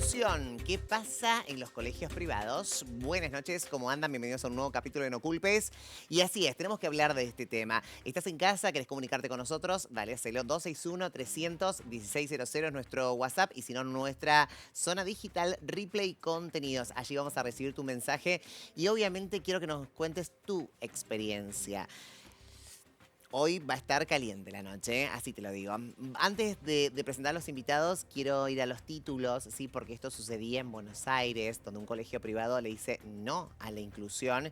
inclusión. ¿Qué pasa en los colegios privados? Buenas noches, ¿cómo andan? Bienvenidos a un nuevo capítulo de No Culpes. Y así es, tenemos que hablar de este tema. ¿Estás en casa? ¿Querés comunicarte con nosotros? Dale, hacelo. 261-300-1600 es nuestro WhatsApp y si no, nuestra zona digital Replay Contenidos. Allí vamos a recibir tu mensaje y obviamente quiero que nos cuentes tu experiencia. Hoy va a estar caliente la noche, así te lo digo. Antes de presentar a los invitados, quiero ir a los títulos, ¿sí? Porque esto sucedía en Buenos Aires, donde un colegio privado le dice no a la inclusión.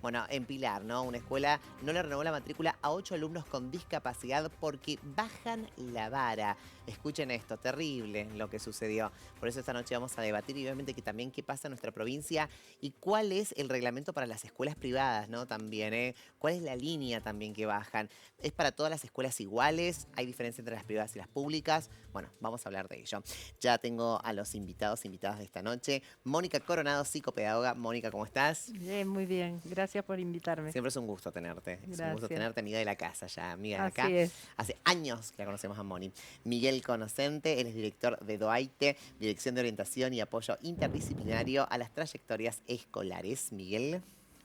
Bueno, en Pilar, ¿no? Una escuela no le renovó la matrícula a 8 alumnos con discapacidad porque bajan la vara. Escuchen esto, terrible lo que sucedió. Por eso esta noche vamos a debatir y obviamente que también qué pasa en nuestra provincia y cuál es el reglamento para las escuelas privadas, ¿no? También, ¿eh? ¿Cuál es la línea también que bajan? ¿Es para todas las escuelas iguales? ¿Hay diferencia entre las privadas y las públicas? Bueno, vamos a hablar de ello. Ya tengo a los invitadas de esta noche. Mónica Coronado, psicopedagoga. Mónica, ¿cómo estás? Bien, muy bien. Gracias por invitarme. Siempre es un gusto tenerte. Es un gusto Gracias. tenerte, amiga de la casa ya, amiga de acá. Así es. Hace años que la conocemos a Moni. Miguel Conocente, él es director de DOAITE, Dirección de Orientación y Apoyo Interdisciplinario a las Trayectorias Escolares. Miguel.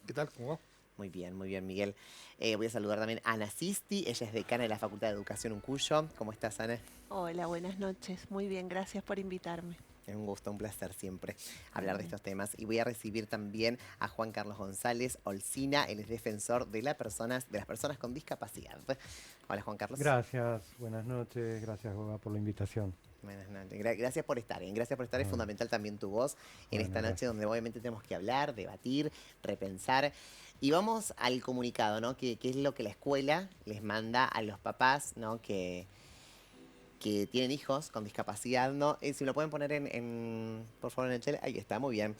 ¿Qué tal? ¿Cómo va? Muy bien, Miguel. Voy a saludar también a Ana Sisti, ella es decana de la Facultad de Educación Uncuyo. ¿Cómo estás, Ana? Hola, buenas noches. Muy bien, gracias por invitarme. Es un gusto, un placer siempre hablar de estos temas. Y voy a recibir también a Juan Carlos González Olcina, él es defensor de las personas con discapacidad. Hola, Juan Carlos. Gracias, buenas noches, gracias Goga por la invitación. Buenas noches. Gracias por estar, ¿eh? Gracias por estar. Es fundamental también tu voz en esta noche donde obviamente tenemos que hablar, debatir, repensar. Y vamos al comunicado, ¿no? Que es lo que la escuela les manda a los papás, ¿no? Que tienen hijos con discapacidad, ¿no? Si me lo pueden poner por favor, en el chat. Ahí está, muy bien.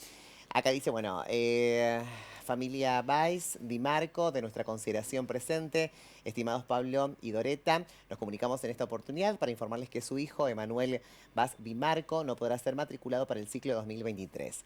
Acá dice, bueno, familia Valls, Di Marco, de nuestra consideración presente, estimados Pablo y Doreta, nos comunicamos en esta oportunidad para informarles que su hijo, Emanuel Vaz Di Marco, no podrá ser matriculado para el ciclo 2023.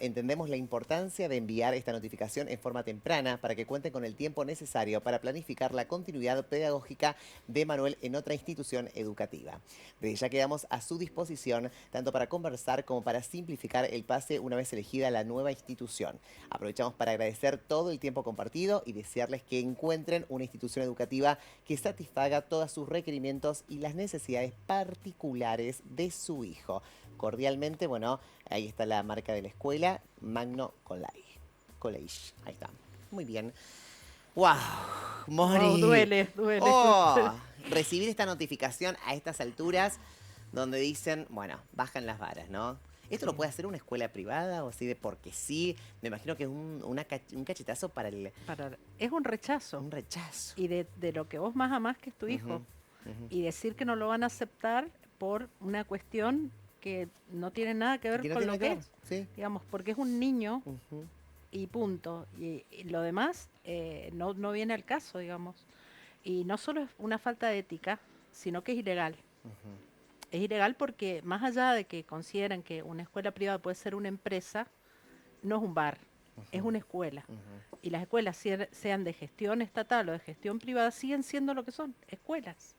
Entendemos la importancia de enviar esta notificación en forma temprana para que cuenten con el tiempo necesario para planificar la continuidad pedagógica de Emanuel en otra institución educativa. Desde ya quedamos a su disposición, tanto para conversar como para simplificar el pase una vez elegida la nueva institución. Aprovechamos para agradecer todo el tiempo compartido y desearles que encuentren una institución educativa que satisfaga todos sus requerimientos y las necesidades particulares de su hijo. Cordialmente, bueno, ahí está la marca de la escuela, Magno College. Ahí está. Muy bien. ¡Wow! Moni. Oh, duele. Oh, recibir esta notificación a estas alturas donde dicen, bueno, bajan las varas, ¿no? ¿Esto lo puede hacer una escuela privada o así de porque sí? Me imagino que es un cachetazo para el... Es un rechazo. Un rechazo. Y de lo que vos más amás que es tu hijo. Y decir que no lo van a aceptar por una cuestión que no tiene nada que ver con lo que es. Sí. Digamos, porque es un niño y punto. Y lo demás no viene al caso, digamos. Y no solo es una falta de ética, sino que es ilegal. Es ilegal porque más allá de que consideran que una escuela privada puede ser una empresa, no es un bar, es una escuela. Y las escuelas, sean de gestión estatal o de gestión privada, siguen siendo lo que son, escuelas.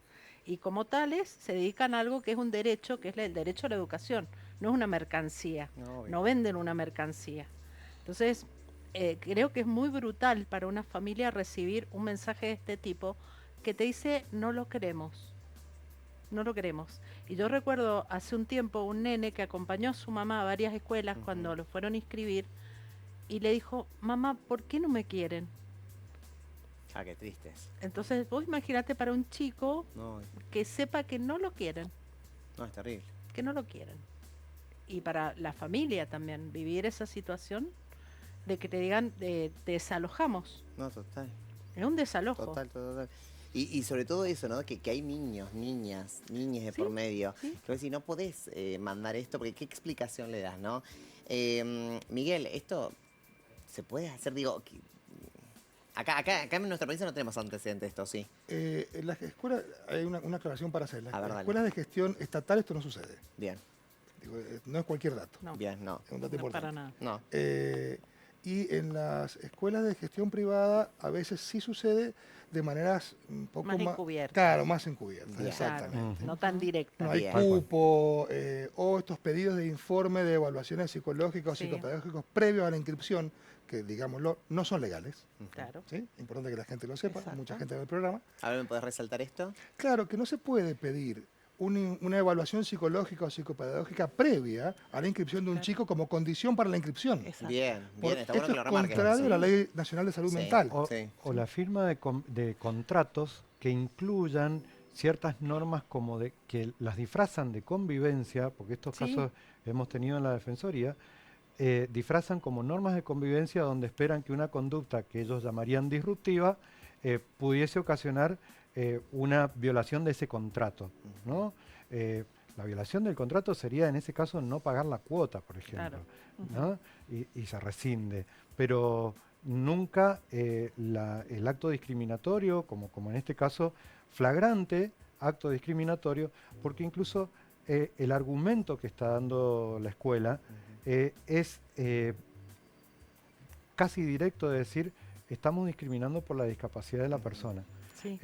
Y como tales, se dedican a algo que es un derecho, que es el derecho a la educación. No es una mercancía, no venden una mercancía. Entonces, creo que es muy brutal para una familia recibir un mensaje de este tipo que te dice, no lo queremos. No lo queremos. Y yo recuerdo hace un tiempo un nene que acompañó a su mamá a varias escuelas cuando lo fueron a inscribir y le dijo, mamá, ¿por qué no me quieren? Ah, qué tristes. Entonces vos imagínate para un chico que sepa que no lo quieren. No, es terrible. Que no lo quieren. Y para la familia también, vivir esa situación de que te digan, te desalojamos. No, total. Es un desalojo. Total. Y sobre todo eso, ¿no? Que hay niños, niñas de por medio. Sí. Entonces, si no podés mandar esto, porque ¿qué explicación le das, no? Miguel, esto se puede hacer, digo... Acá en nuestra provincia no tenemos antecedentes de esto, ¿sí? En las escuelas hay una aclaración para hacer. A ver, Las escuelas de gestión estatal esto no sucede. Bien. Digo, no es cualquier dato. No. Bien, no. Es un dato No, importante. para nada. No. y en las escuelas de gestión privada a veces sí sucede de maneras un poco Más más... encubiertas. Claro, más encubiertas, Bien. exactamente. No tan directa. No hay Bien. cupo o estos pedidos de informe de evaluaciones psicológicas o Sí. psicopedagógicos previos a la inscripción, que digámoslo, no son legales. Claro. ¿Sí? Importante que la gente lo sepa, Exacto. mucha gente en el programa. Ahora me podés resaltar esto. Claro que no se puede pedir una evaluación psicológica o psicopedagógica previa a la inscripción de un chico como condición para la inscripción. Exacto. Bien, Por- bien, está bueno esto que lo es remarques. contrario a la Sí. Ley Nacional de Salud Sí. Mental. O, Sí. o la firma de contratos que incluyan ciertas normas como de que las disfrazan de convivencia, porque estos Sí. casos hemos tenido en la Defensoría, disfrazan como normas de convivencia donde esperan que una conducta que ellos llamarían disruptiva pudiese ocasionar una violación de ese contrato, ¿no? La violación del contrato sería en ese caso no pagar la cuota, por ejemplo, ¿no? Y se rescinde, pero nunca el acto discriminatorio, como en este caso, flagrante acto discriminatorio, porque incluso el argumento que está dando la escuela es casi directo de decir, estamos discriminando por la discapacidad de la persona. Sí.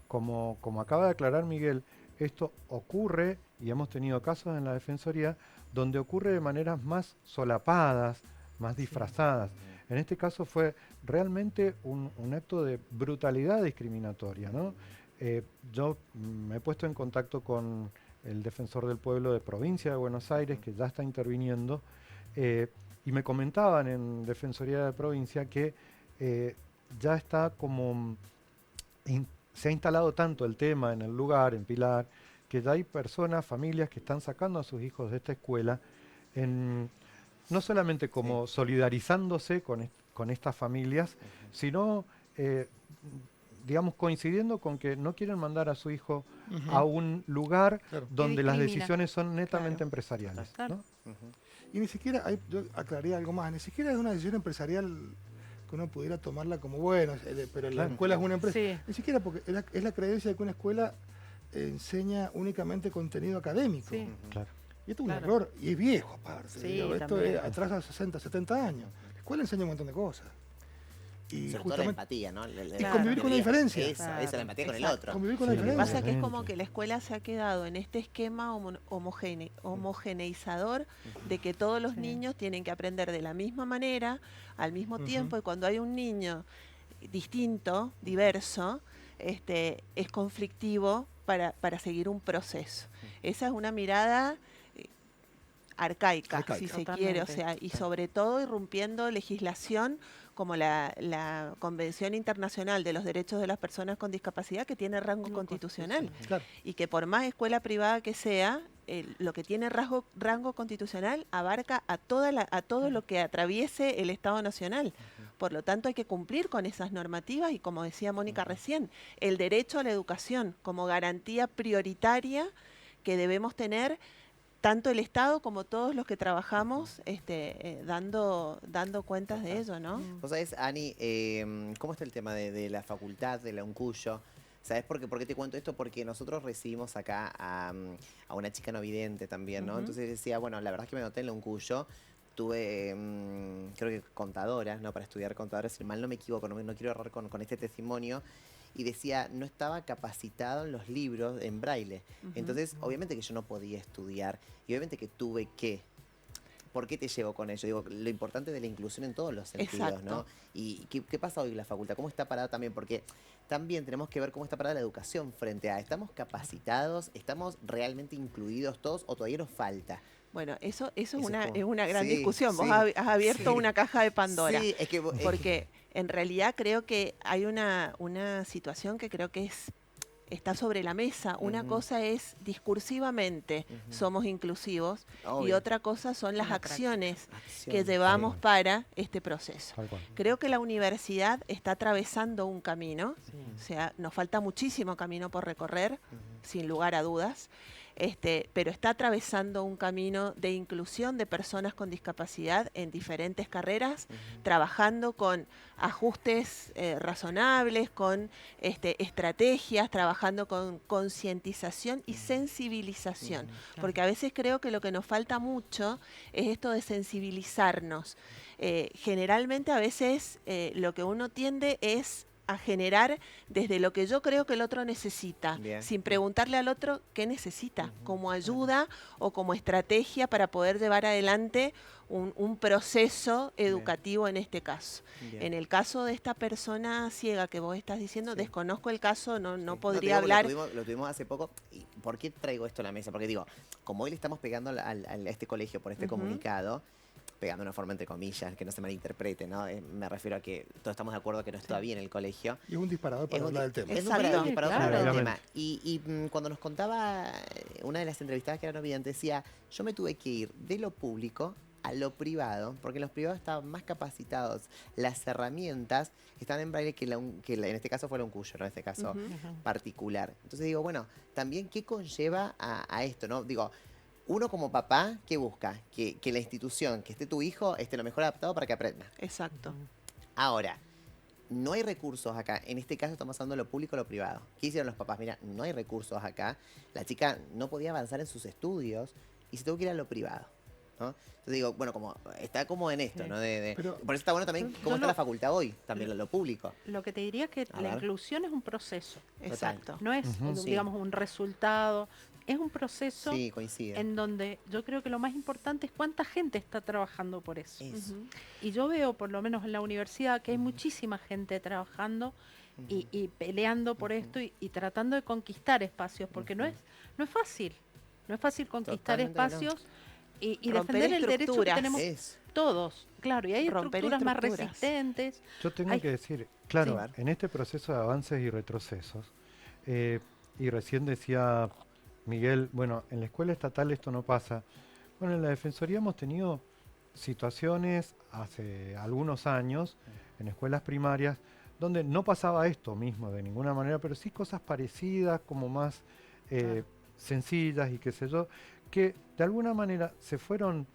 Como acaba de aclarar Miguel, esto ocurre, y hemos tenido casos en la Defensoría, donde ocurre de maneras más solapadas, más disfrazadas. En este caso fue realmente un acto de brutalidad discriminatoria, ¿no? Yo me he puesto en contacto con el defensor del pueblo de provincia de Buenos Aires, que ya está interviniendo, y me comentaban en Defensoría de Provincia que ya está como... se ha instalado tanto el tema en el lugar, en Pilar, que ya hay personas, familias que están sacando a sus hijos de esta escuela, no solamente como solidarizándose con estas familias, sino, digamos, coincidiendo con que no quieren mandar a su hijo a un lugar Claro. donde las discrimina. decisiones son netamente Claro. empresariales, Claro. ¿no? Y ni siquiera, yo aclararía algo más, ni siquiera es una decisión empresarial que uno pudiera tomarla como, bueno, pero la Claro. escuela es una empresa. Sí. Ni siquiera porque es la creencia de que una escuela enseña únicamente contenido académico. Sí. Claro. Y esto es un Claro. error, y es viejo aparte. Sí, Digo, esto también. es atrás a 60, 70 años. La escuela enseña un montón de cosas. Y Sobre todo la justamente empatía, ¿no? Y convivir con la diferencia. Eso, Claro. esa la empatía con el Exacto. otro. convivir con Sí, la Lo que diferencia. pasa es que es como Obviamente. que la escuela se ha quedado en este esquema homogeneizador de que todos los Sí. niños tienen que aprender de la misma manera, al mismo tiempo, y cuando hay un niño distinto, diverso, es conflictivo para seguir un proceso. Esa es una mirada arcaica, Arcaica. si se Totalmente. quiere, o sea, y sobre todo irrumpiendo legislación como la Convención Internacional de los Derechos de las Personas con Discapacidad, que tiene rango constitucional, Claro. y que por más escuela privada que sea, lo que tiene rango constitucional abarca a todo lo que atraviese el Estado Nacional. Por lo tanto, hay que cumplir con esas normativas y, como decía Mónica recién, el derecho a la educación como garantía prioritaria que debemos tener tanto el Estado como todos los que trabajamos dando cuentas de ello, ¿no? Vos sabés, Ani, ¿cómo está el tema de la facultad, de la UNCUYO? ¿Sabés por qué te cuento esto? Porque nosotros recibimos acá a una chica no vidente también, ¿no? Entonces decía, bueno, la verdad es que me anoté en la UNCUYO, tuve, creo que contadora, ¿no? Para estudiar contadora, si mal no me equivoco, no quiero errar con este testimonio, y decía, no estaba capacitado en los libros en braille. Entonces, obviamente que yo no podía estudiar, y obviamente que tuve que... ¿Por qué te llevo con ello? Digo, lo importante de la inclusión en todos los sentidos, Exacto. ¿no? ¿Y qué pasa hoy en la facultad? ¿Cómo está parada también? Porque también tenemos que ver cómo está parada la educación frente a, ¿estamos capacitados? ¿Estamos realmente incluidos todos o todavía nos falta? Bueno, eso es Eso una, como- es una gran sí, discusión. Vos sí, has abierto sí. una caja de Pandora. Sí, es que... Porque en realidad creo que hay una situación que creo que está sobre la mesa. Una cosa es discursivamente somos inclusivos y Obvio. otra cosa son las La práctica. acciones que Acción. llevamos para este proceso. Tal cual. Creo que la universidad está atravesando un camino, o sea, nos falta muchísimo camino por recorrer, sin lugar a dudas. pero está atravesando un camino de inclusión de personas con discapacidad en diferentes carreras, trabajando con ajustes razonables, con estrategias, trabajando con concientización y sensibilización, porque a veces creo que lo que nos falta mucho es esto de sensibilizarnos. Generalmente a veces lo que uno tiende es a generar desde lo que yo creo que el otro necesita, Bien. sin preguntarle al otro qué necesita, como ayuda o como estrategia para poder llevar adelante un proceso educativo en este caso. Bien. En el caso de esta persona ciega que vos estás diciendo, Sí. desconozco el caso, no Sí. podría te digo, hablar. Lo tuvimos hace poco. ¿Y por qué traigo esto a la mesa? Porque digo, como hoy le estamos pegando a este colegio por este comunicado, pegando de una forma entre comillas, que no se malinterprete, ¿no? Me refiero a que todos estamos de acuerdo que no está bien el colegio. Y es un disparador para hablar del tema. Es un Exacto. disparador para hablar del Claramente. tema. Y cuando nos contaba una de las entrevistadas que era no vidente, decía, yo me tuve que ir de lo público a lo privado, porque en los privados estaban más capacitados, las herramientas están en braille que en este caso fue la Uncuyo, ¿no? En este caso particular. Entonces digo, bueno, también qué conlleva a esto, ¿no? Digo, uno como papá, ¿qué busca? Que la institución, que esté tu hijo, esté lo mejor adaptado para que aprenda. Exacto. Ahora, no hay recursos acá. En este caso estamos hablando de lo público o lo privado. ¿Qué hicieron los papás? Mira, no hay recursos acá. La chica no podía avanzar en sus estudios y se tuvo que ir a lo privado, ¿no? Entonces digo, bueno, como está como en esto, Sí. ¿no? Pero- por eso está bueno también cómo está la facultad hoy, también lo público. Lo que te diría es que A la ver. inclusión es un proceso, Exacto. no es, Sí. digamos, un resultado, es un proceso Sí, coincide. en donde yo creo que lo más importante es cuánta gente está trabajando por eso. Eso. Ujú. Y yo veo, por lo menos en la universidad, que hay muchísima gente trabajando y peleando por esto y tratando de conquistar espacios, porque no es fácil. No es fácil conquistar Totalmente que no. espacios y Romper defender el derecho que estructuras. tenemos Eso. todos. Claro, y hay Romper estructuras más estructuras. resistentes. Yo tengo Hay- que decir, claro, Sí. en este proceso de avances y retrocesos, y recién decía Miguel, bueno, en la escuela estatal esto no pasa. Bueno, en la Defensoría hemos tenido situaciones hace algunos años, en escuelas primarias, donde no pasaba esto mismo de ninguna manera, pero sí cosas parecidas, como más sencillas y qué sé yo, que de alguna manera se fueron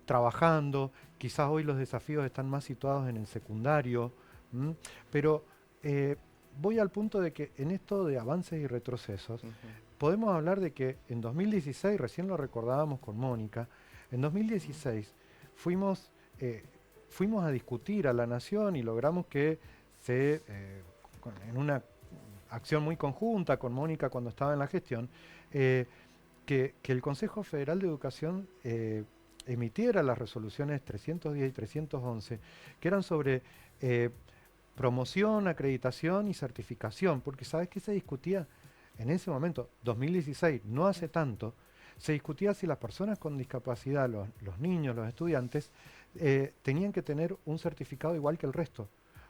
trabajando. Quizás hoy los desafíos están más situados en el secundario, pero voy al punto de que en esto de avances y retrocesos, podemos hablar de que en 2016, recién lo recordábamos con Mónica, en 2016 fuimos a discutir a la Nación y logramos que en una acción muy conjunta con Mónica cuando estaba en la gestión, que el Consejo Federal de Educación emitiera las resoluciones 310 y 311, que eran sobre promoción, acreditación y certificación, porque ¿sabes qué se discutía? En ese momento, 2016, no hace tanto, se discutía si las personas con discapacidad, los niños, los estudiantes, tenían que tener un certificado igual que el resto,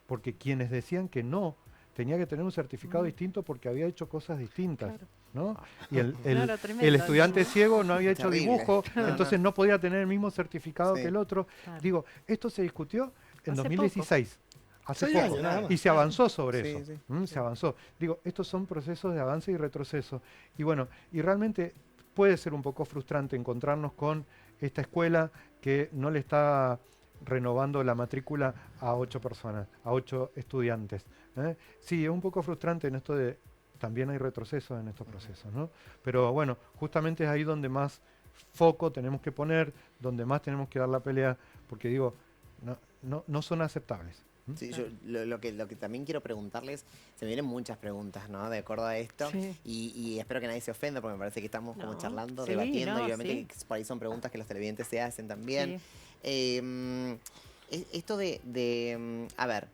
porque quienes decían que no, tenía que tener un certificado distinto porque había hecho cosas distintas, Claro. ¿no? Y el Tremendo, estudiante ciego no había hecho Terrible. dibujo, No, entonces no podía tener el mismo certificado Sí. que el otro. Claro. Digo, esto se discutió en Hace 2016. Hace 6 poco. años nada más. Y se avanzó sobre Sí, eso. sí. Se avanzó. Digo, estos son procesos de avance y retroceso. Y bueno, y realmente puede ser un poco frustrante encontrarnos con esta escuela que no le está renovando la matrícula a 8 personas, a 8 estudiantes. Sí, es un poco frustrante en esto de... También hay retrocesos en estos procesos, ¿no? Pero bueno, justamente es ahí donde más foco tenemos que poner, donde más tenemos que dar la pelea, porque digo, no son aceptables. Sí, yo lo que también quiero preguntarles, se me vienen muchas preguntas, ¿no? De acuerdo a esto. Sí. Y espero que nadie se ofenda, porque me parece que estamos como No. charlando, Sí, debatiendo, no, y obviamente sí. que por ahí son preguntas que los televidentes se hacen también. Sí. Esto a ver,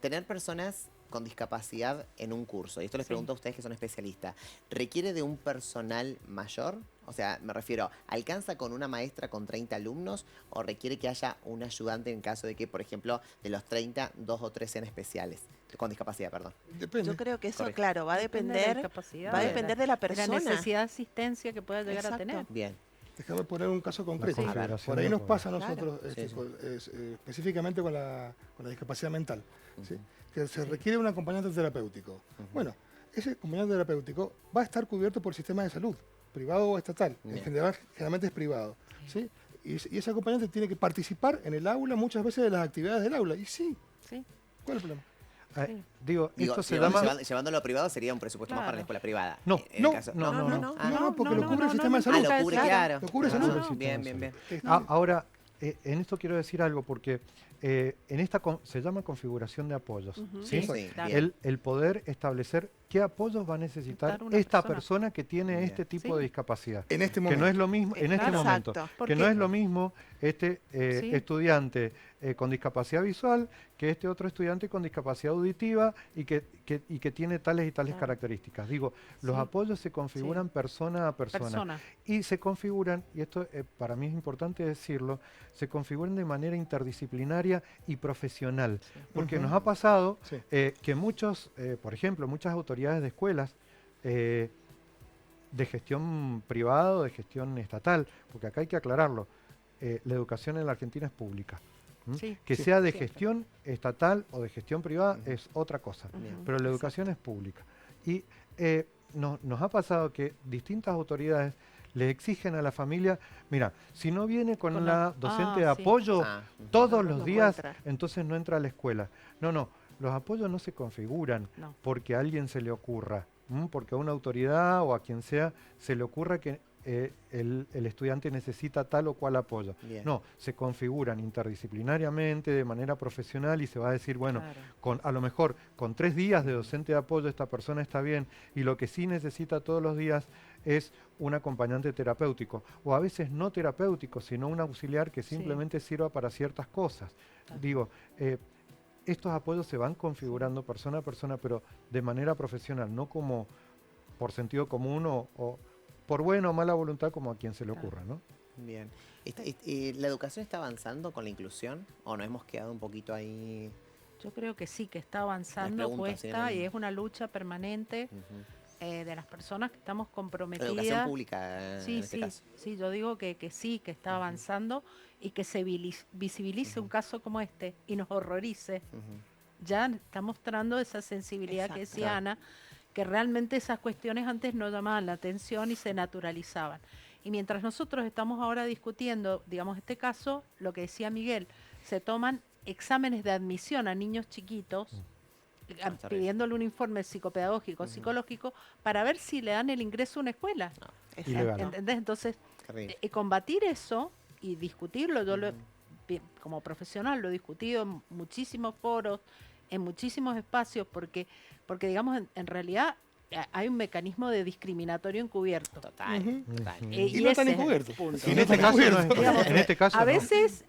tener personas con discapacidad en un curso, y esto les Sí. pregunto a ustedes que son especialistas, ¿requiere de un personal mayor? O sea, me refiero, ¿alcanza con una maestra con 30 alumnos o requiere que haya un ayudante en caso de que, por ejemplo, de los 30, 2 o 3 sean especiales, con discapacidad, perdón? Depende. Yo creo que eso, Correcto. claro, va a Depende de la depender, discapacidad, va a de depender de la la persona. necesidad de asistencia que pueda llegar a Exacto. tener. Bien. Déjame poner un caso concreto. La A ver, Confederación Por ahí de nos Pueblos. pasa a nosotros, Sí, sí. específicamente con la discapacidad mental, ¿sí? Que se requiere un acompañante terapéutico. Bueno, ese acompañante terapéutico va a estar cubierto por el sistema de salud, privado o estatal. En Bien. general, generalmente es privado. ¿Sí? Y ese acompañante tiene que participar en el aula muchas veces de las actividades del aula. Y sí, Sí, ¿cuál es el problema? sí. Digo, Digo, esto se llevando- llama... llevando- llevándolo a privado sería un presupuesto más para la Claro. escuela privada. No, En el no, caso- no, no, no. Ah, No, porque no, lo cubre no, el sistema de salud. lo cubre, claro. Lo cubre Ah, salud. Bien, bien, bien. Este, Ahora, en esto quiero decir algo, porque en esta se llama configuración de apoyos. Ujú. ¿sí? Sí, claro. bien. El poder establecer qué apoyos va a necesitar Necesitar una esta persona. persona que tiene Bien. este tipo Sí. de discapacidad. en este Que momento. no es lo mismo en este Exacto. momento. Que Porque- no es lo mismo este Sí. estudiante con discapacidad visual que este otro estudiante con discapacidad auditiva y que tiene tales y tales Claro. características. Digo, los Sí. apoyos se configuran persona a persona. Y se configuran, y esto para mí es importante decirlo, se configuran de manera interdisciplinaria y profesional. Porque Ujú. nos ha pasado Sí. que muchos, por ejemplo, muchas autoridades de escuelas de gestión privada o de gestión estatal, porque acá hay que aclararlo, la educación en la Argentina es pública. ¿m? Sí. Que Sí. sea de Siempre. gestión estatal o de gestión privada Ujú. es otra cosa, Ujú. pero la educación es pública. Y nos ha pasado que distintas autoridades le exigen a la familia, mira, si no viene con Con la la- docente de ah, sí. apoyo Ah, ujú. todos No los puede días, entrar. entonces no entra a la escuela. No, los apoyos no se configuran No. porque a alguien se le ocurra, porque a una autoridad o a quien sea se le ocurra que el estudiante necesita tal o cual apoyo. Bien. No, se configuran interdisciplinariamente, de manera profesional y se va a decir, bueno, Claro. a lo mejor con 3 días de docente de apoyo esta persona está bien y lo que sí necesita todos los días es un acompañante terapéutico o a veces no terapéutico, sino un auxiliar que Sí. simplemente sirva para ciertas cosas. Claro. Digo, estos apoyos se van configurando persona a persona, pero de manera profesional, no como por sentido común o por buena o mala voluntad como a quien se le Claro. ocurra, ¿no? Bien. ¿La educación está avanzando con la inclusión o nos hemos quedado un poquito ahí? Yo creo que sí, que está avanzando, pregunto, así cuesta en- y es una lucha permanente Ujú. de las personas que estamos La comprometidas. educación pública en Sí, este sí, caso. sí, yo digo que sí, que está avanzando y que se visibilice un caso como este y nos horrorice. Ujú. Ya está mostrando esa sensibilidad que Exacto. decía Claro. Ana, que realmente esas cuestiones antes no llamaban la atención y se naturalizaban. Y mientras nosotros estamos ahora discutiendo, digamos, este caso, lo que decía Miguel, se toman exámenes de admisión a niños chiquitos, Está terrible. pidiéndole un informe psicopedagógico, psicológico, para ver si le dan el ingreso a una escuela. Exacto. Ilegal. ¿Entendés? Entonces, Terrible. combatir eso y discutirlo, yo Ujú. como profesional lo he discutido en muchísimos foros, en muchísimos espacios, porque digamos, en realidad hay un mecanismo de discriminatorio encubierto. Total, Ujú. total. Ujú. Y no ese tan es el encubierto. punto. En no este está caso, encubierto. en este caso A no. veces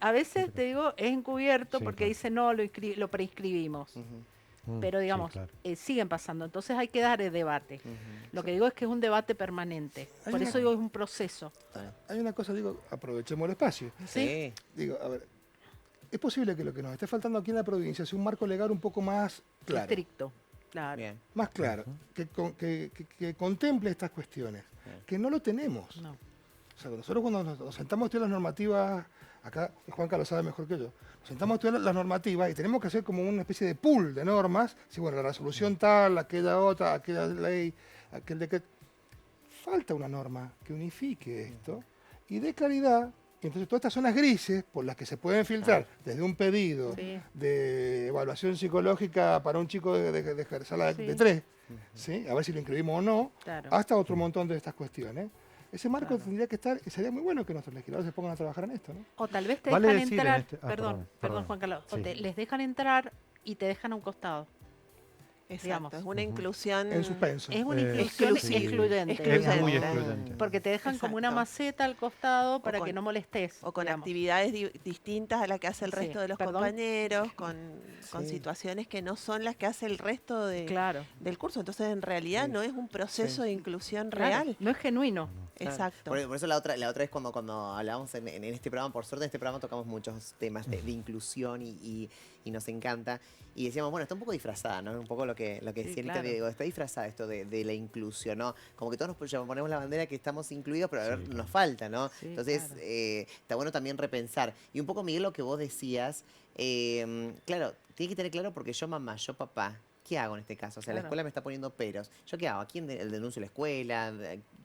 te digo, es encubierto Sí, porque claro. dice no, lo prescribimos. Ujú, Pero Sí, digamos, claro. siguen pasando. Entonces hay que dar el debate. ujú. Lo que digo es que es un debate permanente. Hay Por una- eso digo, es un proceso. Total. Hay una cosa, digo, aprovechemos el espacio. Sí. Digo, a ver, es posible que lo que nos esté faltando aquí en la provincia sea un marco legal un poco más claro. Estricto. Claro. Bien. Más claro, que contemple estas cuestiones, Bien. que no lo tenemos. No. O sea, nosotros cuando nos sentamos a estudiar las normativas, acá Juanca lo sabe mejor que yo, nos sentamos a estudiar las normativas y tenemos que hacer como una especie de pool de normas, si bueno, la resolución tal, aquella otra, aquella ley, aquel decreto. Falta una norma que unifique esto y dé claridad. Y entonces todas estas zonas grises por las que se pueden filtrar desde un pedido Sí. de evaluación psicológica para un chico de sala Sí. de 3, ¿sí? A ver si lo inscribimos o no, Claro. hasta otro montón de estas cuestiones. Ese marco Claro. tendría que estar, y sería muy bueno que nuestros legisladores se pongan a trabajar en esto, ¿no? O tal vez te Vale dejan decir en entrar, este- perdón, perdón. Juan Carlos, o Sí. les dejan entrar y te dejan a un costado. Exacto. digamos. Es una Ujú. inclusión En suspenso. Es una Eh, inclusión sí. excluyente. Excluyente. Es muy digamos. excluyente. Porque te dejan como una Exacto. maceta al costado para con- que no molestes. o con digamos. actividades distintas a las que hace el Sí, resto de los perdón. compañeros, con Sí. situaciones que no son las que hace el resto Claro. del curso. Entonces, en realidad, Sí. no es un proceso Sí. de inclusión Claro, real. no es genuino. Claro. Exacto. Por eso la otra vez cuando hablábamos en este programa, por suerte en este programa tocamos muchos temas de inclusión y nos encanta. Y decíamos, bueno, está un poco disfrazada, ¿no? Un poco lo que Sí, decía ahorita claro. Diego, está disfrazada esto de la inclusión, ¿no? Como que todos nos ponemos la bandera que estamos incluidos, pero a ver, Sí, nos claro. falta, ¿no? Sí, Entonces, claro. está bueno también repensar. Y un poco, Miguel, lo que vos decías, claro, tiene que tener claro porque yo mamá, yo papá, ¿qué hago en este caso? O sea, la Claro. escuela me está poniendo peros. ¿Yo qué hago? ¿A quién el denuncio a la escuela?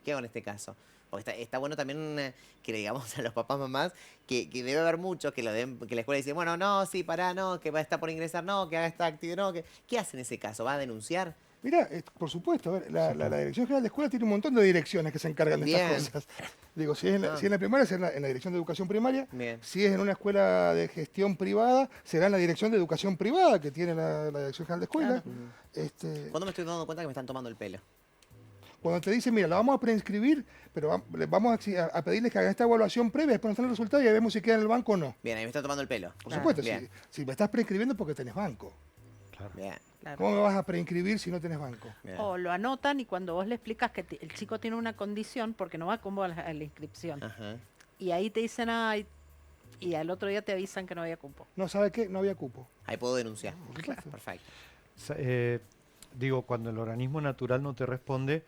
¿Qué hago en este caso? Porque está bueno también que le digamos a los papás, mamás, que debe haber muchos que que la escuela dice, bueno, no, sí, pará, no, que va a estar por ingresar, no, que haga esta actividad, no, que... ¿Qué hace en ese caso? ¿Va a denunciar? Mira, por supuesto, a ver, la Dirección General de Escuela tiene un montón de direcciones que se encargan de Bien. estas cosas. Digo, si es Ah. si es en la primaria, será en la Dirección de Educación Primaria. Bien. Si es en una escuela de gestión privada, será en la Dirección de Educación Privada que tiene la Dirección General de Escuela. ¿Cuándo me estoy dando cuenta que me están tomando el pelo? Cuando te dicen, mira, la vamos a preinscribir, pero vamos a pedirles que hagan esta evaluación previa, después nos están el resultado y ahí vemos si queda en el banco o no. Bien, ahí me están tomando el pelo. Por supuesto, Bien. si me estás preinscribiendo es porque tenés banco. Bien. Claro. ¿Cómo me vas a preinscribir si no tenés banco? Bien. O lo anotan y cuando vos le explicas que el chico tiene una condición, porque no va con vos a la inscripción, Ajá. y ahí te dicen, ay, y al otro día te avisan que no había cupo. No, ¿sabe qué? No había cupo. Ahí puedo denunciar. supuesto. Perfecto. Digo, cuando el organismo natural no te responde,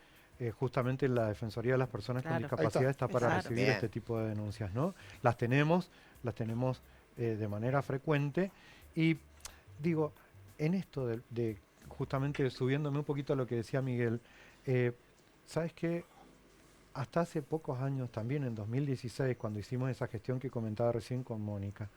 justamente la Defensoría de las Personas con Claro. Discapacidad Ahí está para Exacto. recibir Bien. este tipo de denuncias, ¿no? Las tenemos de manera frecuente y digo, en esto de justamente subiéndome un poquito a lo que decía Miguel, ¿sabes qué? Hasta hace pocos años, también en 2016, cuando hicimos esa gestión que comentaba recién con Mónica,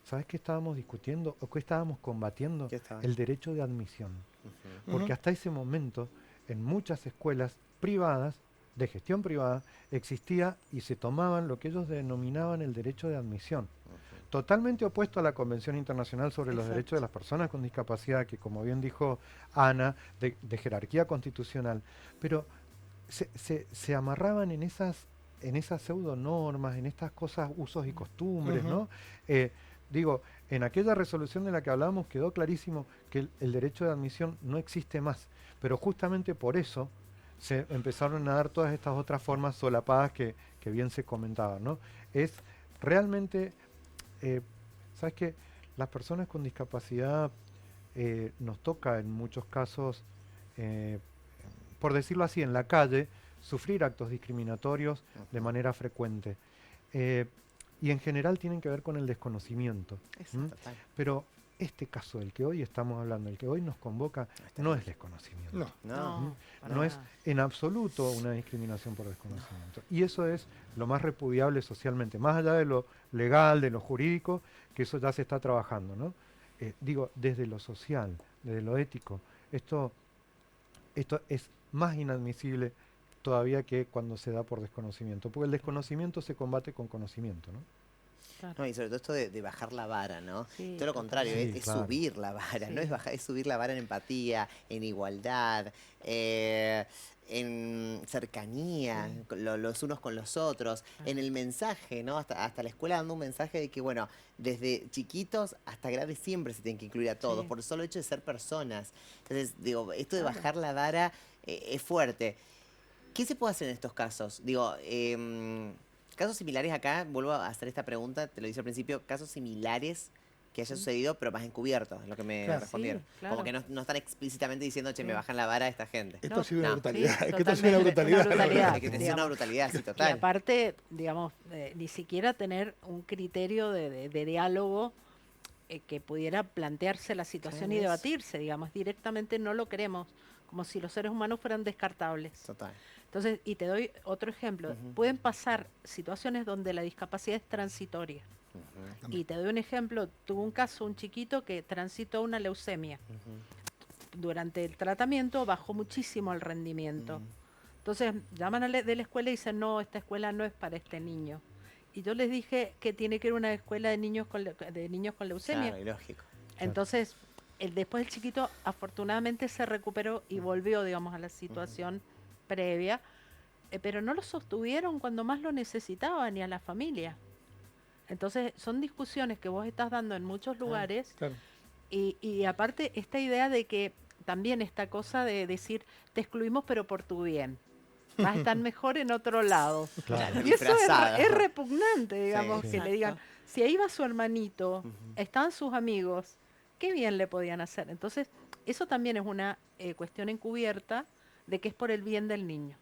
¿sabes qué estábamos discutiendo o qué estábamos combatiendo? ¿Qué estaba? El derecho de admisión. Ujú. Porque Ujú. hasta ese momento, en muchas escuelas privadas, de gestión privada, existía y se tomaban lo que ellos denominaban el derecho de admisión. Totalmente opuesto a la Convención Internacional sobre los Exacto. Derechos de las Personas con Discapacidad, que como bien dijo Ana, de jerarquía constitucional, pero se amarraban en esas pseudo normas, en estas cosas, usos y costumbres, Ujú. ¿no? Digo, en aquella resolución de la que hablábamos quedó clarísimo que el derecho de admisión no existe más, pero justamente por eso se empezaron a dar todas estas otras formas solapadas que bien se comentaban, ¿no? Es realmente, ¿sabes qué? Las personas con discapacidad nos toca en muchos casos, eh, por decirlo así, en la calle, sufrir actos discriminatorios de manera frecuente. Y en general tienen que ver con el desconocimiento. ¿M? Total. Pero este caso del que hoy estamos hablando, el que hoy nos convoca, no es desconocimiento. No. No. para No es nada. en absoluto una discriminación por desconocimiento. Y eso es lo más repudiable socialmente, más allá de lo legal, de lo jurídico, que eso ya se está trabajando, ¿no? Digo, desde lo social, desde lo ético, esto es más inadmisible todavía que cuando se da por desconocimiento, porque el desconocimiento se combate con conocimiento, ¿no? Claro. No, y sobre todo esto de bajar la vara, ¿no? Sí, Todo lo contrario, totalmente. es Sí, claro. subir la vara, no Sí. es bajar, es subir la vara en empatía, en igualdad, en cercanía, con los unos con los otros, en el mensaje, ¿no? Hasta la escuela dando un mensaje de que, bueno, desde chiquitos hasta grandes siempre se tienen que incluir a todos, Sí. por el solo hecho de ser personas. Entonces, digo, esto de Claro. bajar la vara es fuerte. ¿Qué se puede hacer en estos casos? Digo, casos similares acá, vuelvo a hacer esta pregunta, te lo dije al principio, casos similares que haya sucedido, pero más encubiertos, es lo que me Claro. respondieron. Sí, claro. Como que no están explícitamente diciendo, che, me Sí. bajan la vara a esta gente. Esto No, ha sido una no. brutalidad. Sí, Es que esto ha sido una totalmente, brutalidad. una brutalidad. Es que te decía una digamos. brutalidad, sí, Y total. aparte, digamos, ni siquiera tener un criterio de diálogo que pudiera plantearse la situación y ¿Sabes? debatirse, digamos, directamente no lo queremos, como si los seres humanos fueran descartables. Total. Entonces, y te doy otro ejemplo, Ujú. pueden pasar situaciones donde la discapacidad es transitoria. Ujú, Y te doy un ejemplo, tuvo un caso, un chiquito que transitó una leucemia. ujú, Durante el tratamiento bajó muchísimo el rendimiento. ujú. Entonces llaman de la escuela y dicen, no, esta escuela no es para este niño. Y yo les dije que tiene que ir a una escuela de niños de niños con leucemia. Claro, y lógico. Entonces, después el chiquito afortunadamente se recuperó y volvió, digamos, a la situación previa, pero no lo sostuvieron cuando más lo necesitaban ni a la familia. Entonces, son discusiones que vos estás dando en muchos lugares Claro. y aparte esta idea de que también esta cosa de decir, te excluimos pero por tu bien. Vas a estar mejor en otro lado. Claro. Y eso Disfrazada. es repugnante, digamos, Sí. que le Exacto. digan, si ahí va su hermanito, Ujú. estaban sus amigos, qué bien le podían hacer. Entonces, eso también es una cuestión encubierta de que es por el bien del niño.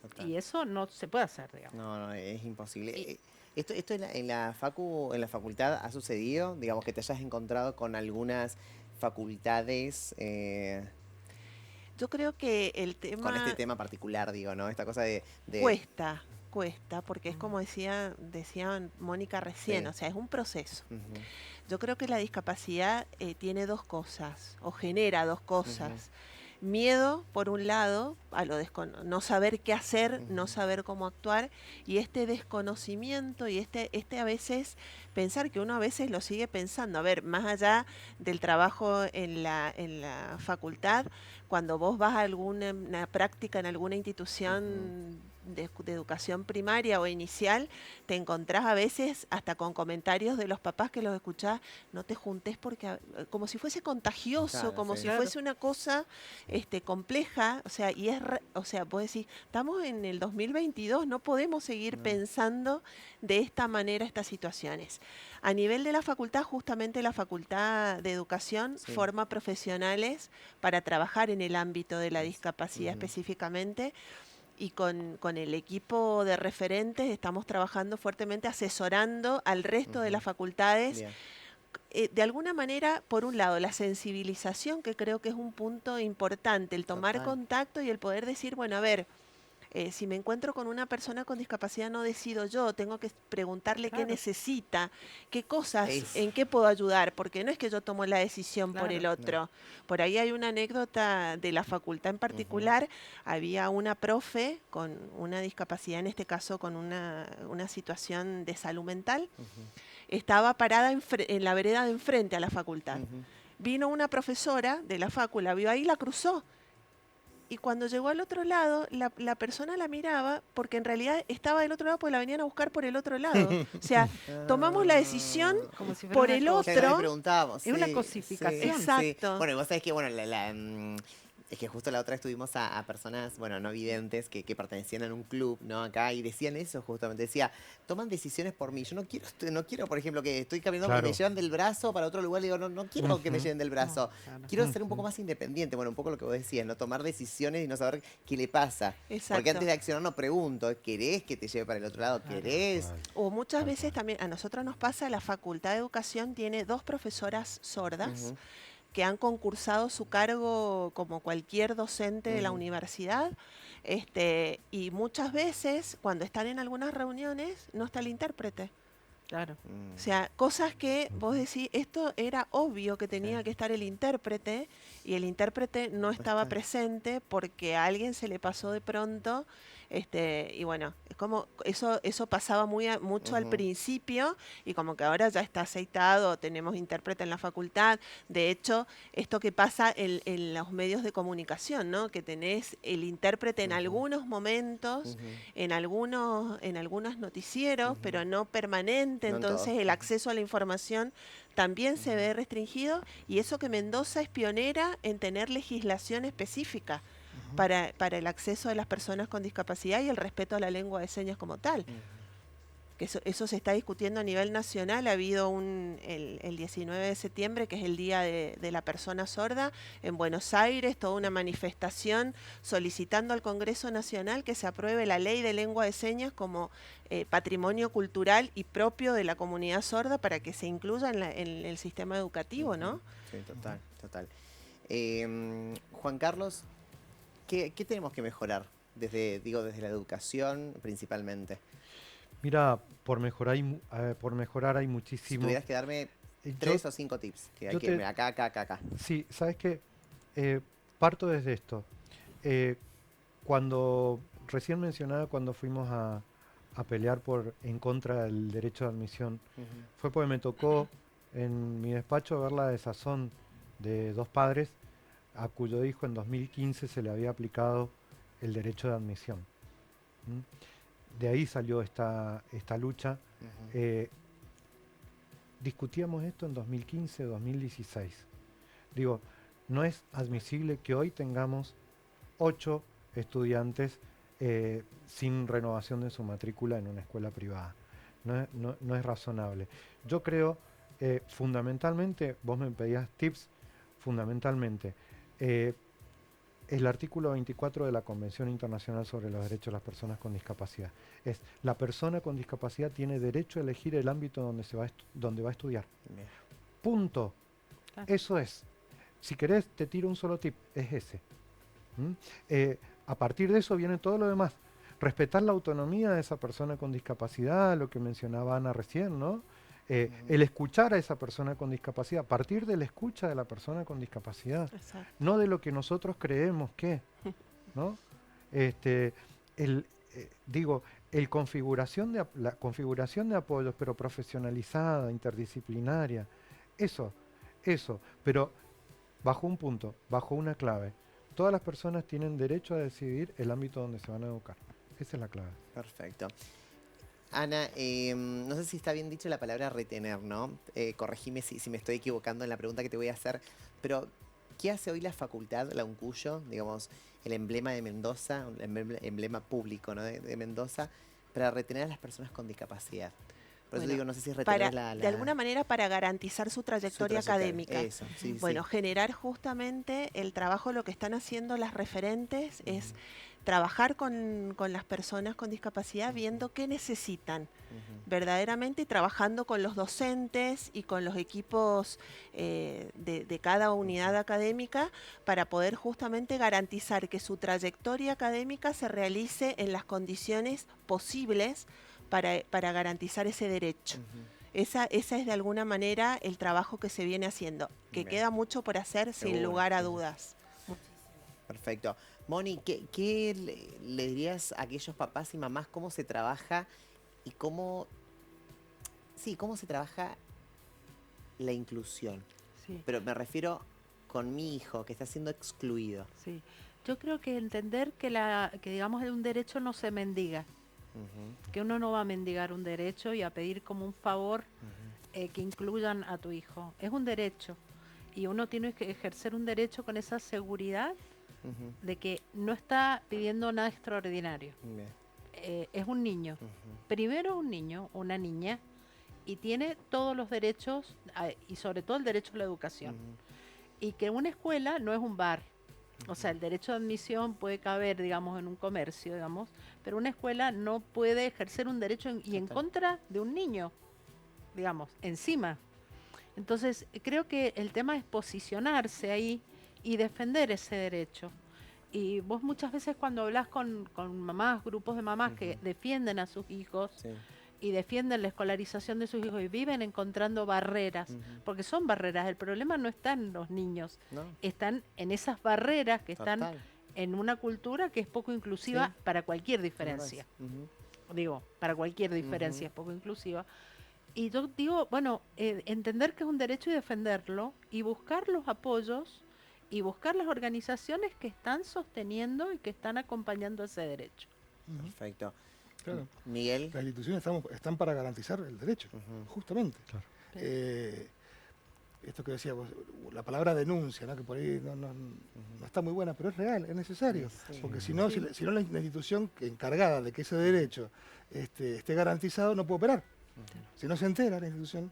Total. Y eso no se puede hacer, digamos. No, es imposible. Y- Esto en la facultad ha sucedido, digamos que te hayas encontrado con algunas facultades, Yo creo que el Con este tema tema particular, digo, ¿no? Esta cosa de cuesta, porque es como decía Mónica recién, sí. o sea, es un proceso. Ujú, Yo creo que la discapacidad tiene dos cosas, o genera dos ujú, cosas. Miedo, por un lado, a no saber qué hacer, no ujú. saber cómo actuar, y este desconocimiento y este a veces pensar que uno a veces lo sigue pensando. A ver, más allá del trabajo en la facultad, cuando vos vas a alguna una práctica en alguna Ujú. institución de educación primaria o inicial, te encontrás a veces hasta con comentarios de los papás que los escuchás, no te juntes porque como si fuese contagioso, Claro, como sí. si Claro. fuese una cosa compleja, o sea, o sea, vos decís, estamos en el 2022, no podemos seguir No, pensando de esta manera estas situaciones. A nivel de la facultad, justamente la Facultad de Educación sí. forma profesionales para trabajar en el ámbito de la Es- discapacidad ujú, específicamente, y con el equipo de referentes estamos trabajando fuertemente asesorando al resto de ujú. las facultades. Bien. De alguna manera, por un lado, la sensibilización, que creo que es un punto importante, el tomar Total. contacto y el poder decir, bueno, a ver, si me encuentro con una persona con discapacidad no decido yo, tengo que preguntarle qué Claro, necesita, qué cosas, Es. en qué puedo ayudar, porque no es que yo tomo la decisión por el claro. No. otro. Por ahí hay una anécdota de la facultad en Ujú, particular, había una profe con una discapacidad, en este caso con una situación de salud mental, ujú, estaba parada en la vereda de enfrente a la facultad. ujú. Vino una profesora de la facu, la vio ahí, la cruzó. Y cuando llegó al otro lado, la persona la miraba porque en realidad estaba del otro lado porque la venían a buscar por el otro lado. O sea, tomamos la decisión Ah, Como si fuera por una el ya no me otro. preguntábamos, Es una sí, sí, cosificación. sí. Exacto. Bueno, y vos sabés que, bueno, es que justo la otra vez tuvimos a personas, bueno, no videntes, que pertenecían a un club, ¿no? Acá, y decían eso justamente, decía, toman decisiones por mí. Yo no quiero, por ejemplo, que estoy caminando y me Claro. llevan del brazo para otro lugar, le digo, no quiero que me Ujú, lleven del No, brazo. claro. Quiero ser un poco ujú. más independiente, bueno, un poco lo que vos decías, ¿no? Tomar decisiones y no saber qué le pasa. Porque antes Exacto. de accionar no pregunto, ¿querés que te lleve para el otro lado? Claro. Tal ¿Querés? cual, O muchas tal veces cual. también a nosotros nos pasa, la Facultad de Educación tiene dos profesoras sordas Ujú, que han concursado su cargo como cualquier docente de la ujú, universidad, y muchas veces cuando están en algunas reuniones no está el intérprete. Claro. O mm, sea, cosas que vos Ujú. decís, esto era obvio que sí, tenía que estar el intérprete y el intérprete no no estaba está. presente porque a alguien se le pasó de pronto, y bueno, es como eso pasaba mucho al Ujú, principio y como que ahora ya está aceitado, tenemos intérprete en la facultad. De hecho, esto que pasa en los medios de comunicación, ¿no? Que tenés el intérprete en ujú, algunos momentos ujú, en algunos noticieros, ujú. pero no permanente, No en todo. entonces el Ujú, acceso a la información también se ujú, ve restringido, y eso que Mendoza es pionera en tener legislación específica para el acceso de las personas con discapacidad y el respeto a la lengua de señas como tal. ujú, Que eso se está discutiendo a nivel nacional. Ha habido el 19 de septiembre, que es el Día de la Persona Sorda, en Buenos Aires, toda una manifestación solicitando al Congreso Nacional que se apruebe la ley de lengua de señas como patrimonio cultural y propio de la comunidad sorda para que se incluya en el sistema educativo, ujú. ¿no? Sí, total, total. Juan Carlos, ¿qué tenemos que mejorar? Desde la educación principalmente. Mira, por mejorar hay Si muchísimo. tuvieras que darme Yo, 3 o 5 tips, que hay yo que, te, acá, acá, acá, acá. sí, sabes que parto desde esto. Eh, Cuando recién mencionaba cuando fuimos a pelear en contra del derecho de admisión, Ujú, fue porque me tocó en mi despacho ver la desazón de dos padres a cuyo hijo en 2015 se le había aplicado el derecho de admisión. ¿M? De ahí salió esta lucha. ujú, Eh, Discutíamos esto en 2015, 2016. Digo, no es admisible que hoy tengamos 8 estudiantes sin renovación de su matrícula en una escuela privada. No es razonable. Yo creo, fundamentalmente, vos me pedías tips, fundamentalmente, eh, el artículo 24 de la Convención Internacional sobre los Derechos de las Personas con Discapacidad. Es, la persona con discapacidad tiene derecho a elegir el ámbito donde va a estudiar. bien, Punto. Claro. Eso es. Si querés, te tiro un solo tip, es ese. ¿Mm? A partir de eso viene todo lo demás. Respetar la autonomía de esa persona con discapacidad, lo que mencionaba Ana recién, ¿no? El escuchar a esa persona con discapacidad, a partir de la escucha de la persona con discapacidad, Exacto. no de lo que nosotros creemos que, ¿no? Este, digo, la configuración de apoyos, pero profesionalizada, interdisciplinaria, eso, pero bajo un punto, bajo una clave. Todas las personas tienen derecho a decidir el ámbito donde se van a educar. Esa es la clave. Perfecto. Ana, no sé si está bien dicho la palabra retener, ¿no? Corregime si me estoy equivocando en la pregunta que te voy a hacer, pero ¿qué hace hoy la facultad, la UNCUYO, digamos, el emblema de Mendoza, el emblema público, ¿no? de Mendoza, para retener a las personas con discapacidad? Por eso Bueno, digo, no sé si es retener de alguna manera para garantizar su trayectoria académica. Eso, sí, Bueno, sí. generar justamente el trabajo, lo que están haciendo las referentes es trabajar con las personas con discapacidad, viendo qué necesitan verdaderamente y trabajando con los docentes y con los equipos de cada unidad académica para poder justamente garantizar que su trayectoria académica se realice en las condiciones posibles para garantizar ese derecho. Esa es de alguna manera el trabajo que se viene haciendo, que Bien. queda mucho por hacer sin Seguro. lugar a dudas. Perfecto. Moni, ¿qué le dirías a aquellos papás y mamás cómo se trabaja y cómo se trabaja la inclusión? Sí, Pero me refiero con mi hijo que está siendo excluido. sí. Yo creo que entender que digamos un derecho no se mendiga, que uno no va a mendigar un derecho y a pedir como un favor que incluyan a tu hijo. Es un derecho y uno tiene que ejercer un derecho con esa seguridad de que no está pidiendo nada extraordinario. Bien. Es un niño. Primero es un niño, una niña, y tiene todos los derechos y sobre todo el derecho a la educación. Y que una escuela no es un bar. O sea, el derecho de admisión puede caber, digamos, en un comercio, digamos, pero una escuela no puede ejercer un derecho y en contra de un niño, digamos, encima. Entonces, creo que el tema es posicionarse ahí y defender ese derecho. Y vos muchas veces cuando hablas con mamás, grupos de mamás que defienden a sus hijos Sí. y defienden la escolarización de sus hijos y viven encontrando barreras, porque son barreras, el problema no está en los niños, ¿No? están en esas barreras que están Total. en una cultura que es poco inclusiva Sí. para cualquier diferencia. Digo, para cualquier diferencia es poco inclusiva. Y yo digo, bueno, entender que es un derecho y defenderlo y buscar los apoyos y buscar las organizaciones que están sosteniendo y que están acompañando ese derecho. Perfecto. Claro. Miguel. Las instituciones están para garantizar el derecho, justamente. Claro. Esto que decía vos, la palabra denuncia, ¿no? Que por ahí no está muy buena, pero es real, es necesario. Sí. Porque si no, si no la institución encargada de que ese derecho esté garantizado no puede operar. Si no se entera la institución,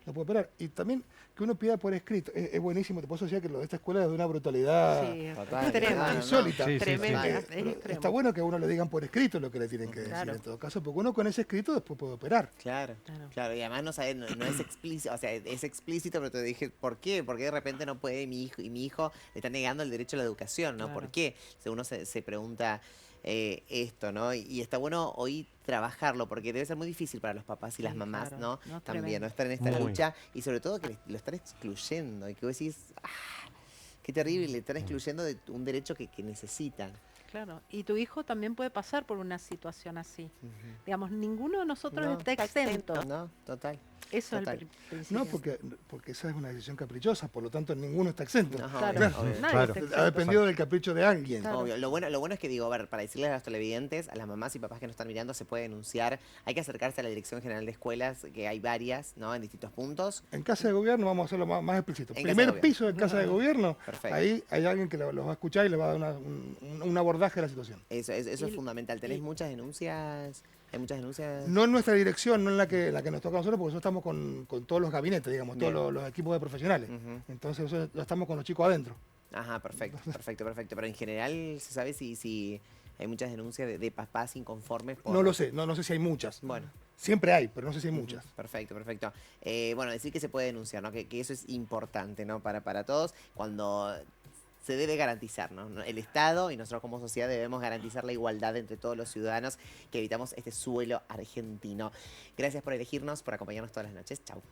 no puede operar. Y también que uno pida por escrito, es buenísimo, te puedo decir que lo de esta escuela es de una brutalidad Sí, Total, extrema. insólita. Sí, sí, sí. Tremenda, Eh, es pero extremo. está bueno que a uno le digan por escrito lo que le tienen que decir Claro. en todo caso, porque uno con ese escrito después puede operar. Claro, Claro. claro, y además no es explícito, o sea, es explícito, pero te dije, ¿por qué? Porque de repente no puede mi hijo le está negando el derecho a la educación, ¿no? Claro. ¿Por qué? Si uno se pregunta esto, ¿no? Y está bueno hoy trabajarlo, porque debe ser muy difícil para los papás y las Sí, mamás, claro. ¿no? No, También, tremendo. ¿no? Estar en esta Muy. lucha y sobre todo que lo están excluyendo y que vos decís, qué terrible, le están excluyendo de un derecho que necesitan. Claro, y tu hijo también puede pasar por una situación así. Digamos, ninguno de nosotros No. está Está exento. exento. ¿No? Total. Eso Total. es el principio. No, porque esa es una decisión caprichosa, por lo tanto ninguno está exento. No, Claro, obvio, Claro. obvio. nadie Claro. está Ha exento. dependido del capricho de alguien. Claro. Obvio. Lo bueno es que digo, a ver, para decirles a los televidentes, a las mamás y papás que nos están mirando, se puede denunciar. Hay que acercarse a la Dirección General de Escuelas, que hay varias, ¿no? En distintos puntos. En casa de gobierno vamos a hacerlo más explícito. En casa de Primer gobierno. piso de casa de gobierno, Perfecto. ahí hay alguien que los va a escuchar y le va a dar un abordaje de la situación. Eso es Y- fundamental. ¿Tenés y- muchas denuncias? ¿Hay muchas denuncias? No en nuestra dirección, no en la que nos toca a nosotros, porque nosotros estamos con todos los gabinetes, digamos, Bien. todos los equipos de profesionales. Ujú. Entonces nosotros ya estamos con los chicos adentro. Ajá, perfecto. Pero en general, ¿se sabe si hay muchas denuncias de papás inconformes? No lo sé, no sé si hay muchas. Bueno. Siempre hay, pero no sé si hay muchas. Perfecto. Bueno, decir que se puede denunciar, ¿no? Que eso es importante, ¿no? Para todos. Cuando se debe garantizar, ¿no? El Estado y nosotros como sociedad debemos garantizar la igualdad entre todos los ciudadanos que habitamos este suelo argentino. Gracias por elegirnos, por acompañarnos todas las noches. Chau.